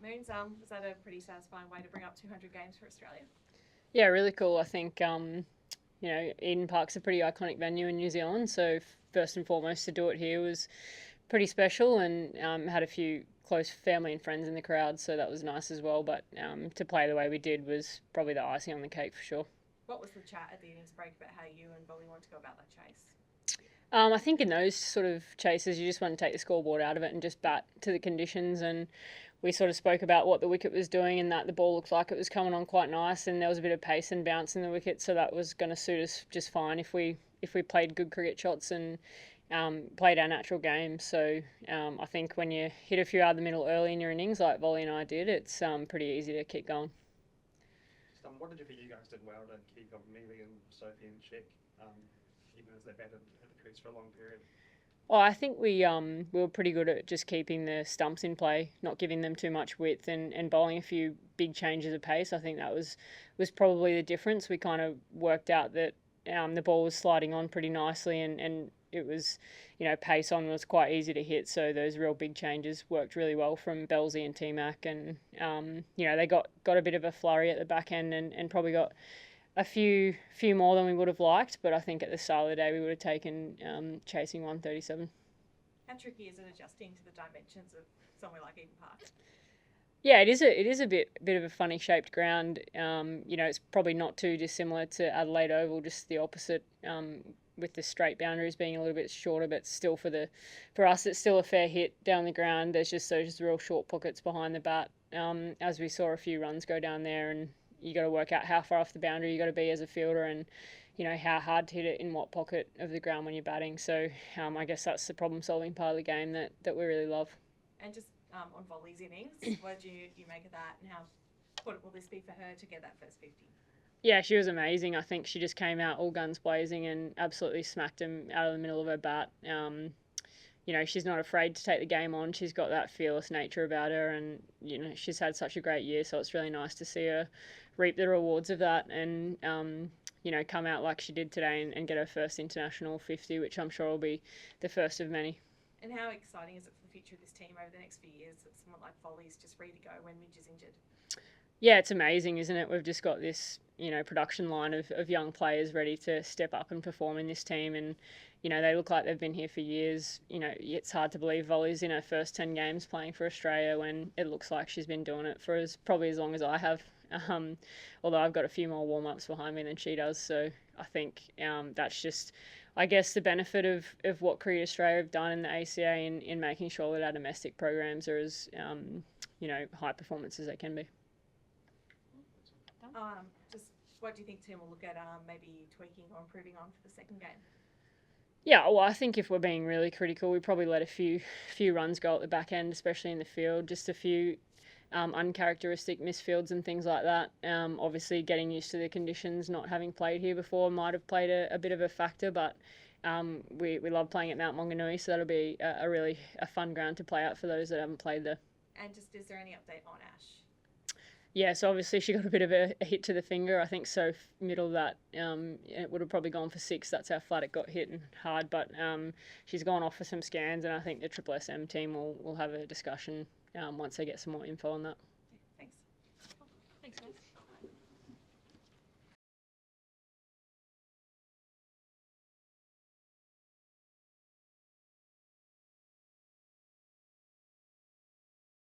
right, Moons, was that a pretty satisfying way to bring up 200 games for Australia? Yeah, really cool. I think Eden Park's a pretty iconic venue in New Zealand, so first and foremost to do it here was pretty special, and had a few close family and friends in the crowd, so that was nice as well. But to play the way we did was probably the icing on the cake for sure. What was the chat at the innings break about how you and Bolly wanted to go about that chase? I think in those sort of chases, you just want to take the scoreboard out of it and just bat to the conditions. And we sort of spoke about what the wicket was doing and that the ball looked like it was coming on quite nice, and there was a bit of pace and bounce in the wicket, so that was going to suit us just fine if we played good cricket shots and played our natural game. So I think when you hit a few out of the middle early in your innings, like Volley and I did, it's pretty easy to keep going. What did you think you guys did well to keep Mealy and Sophie in check, even as they batted at the crease for a long period? Well, I think we were pretty good at just keeping the stumps in play, not giving them too much width, and bowling a few big changes of pace. I think that was probably the difference. We kind of worked out that the ball was sliding on pretty nicely, and it was, pace on was quite easy to hit. So those real big changes worked really well from Belzy and T-Mac, and they got a bit of a flurry at the back end, and probably got a few more than we would have liked, but I think at the start of the day we would have taken chasing 137. How tricky is it adjusting to the dimensions of somewhere like Eden Park? Yeah, it is a bit of a funny shaped ground. It's probably not too dissimilar to Adelaide Oval, just the opposite. With the straight boundaries being a little bit shorter, but still for us it's still a fair hit down the ground. There's just those real short pockets behind the bat. As we saw a few runs go down there, and you got to work out how far off the boundary you got to be as a fielder, and how hard to hit it in what pocket of the ground when you're batting. So I guess that's the problem solving part of the game that we really love. And just on Volley's innings, what do you make of that, and how important will this be for her to get that first 50? Yeah, she was amazing. I think she just came out all guns blazing and absolutely smacked him out of the middle of her bat. She's not afraid to take the game on. She's got that fearless nature about her, and she's had such a great year. So it's really nice to see her reap the rewards of that, and come out like she did today and get her first international 50, which I'm sure will be the first of many. And how exciting is it for the future of this team over the next few years that someone like Volley's just ready to go when Midge is injured? Yeah, it's amazing, isn't it? We've just got this, production line of young players ready to step up and perform in this team, and they look like they've been here for years. It's hard to believe Volley's in her first 10 games playing for Australia when it looks like she's been doing it for probably as long as I have. Although I've got a few more warm-ups behind me than she does, so I think that's just, I guess, the benefit of what Cricket Australia have done in the ACA in making sure that our domestic programs are as high performance as they can be. Just what do you think Tim will look at maybe tweaking or improving on for the second game? Yeah, well, I think if we're being really critical, we probably let a few runs go at the back end, especially in the field. Just a few uncharacteristic misfields and things like that. Obviously, getting used to the conditions, not having played here before, might have played a bit of a factor, but we love playing at Mount Maunganui, so that'll be a really fun ground to play at for those that haven't played there. And just, is there any update on Ash? Yeah, so obviously she got a bit of a hit to the finger. I think so middle of that, it would have probably gone for 6. That's how flat it got hit and hard. But she's gone off for some scans, and I think the Triple SM team will have a discussion once they get some more info on that. Thanks. Thanks, guys.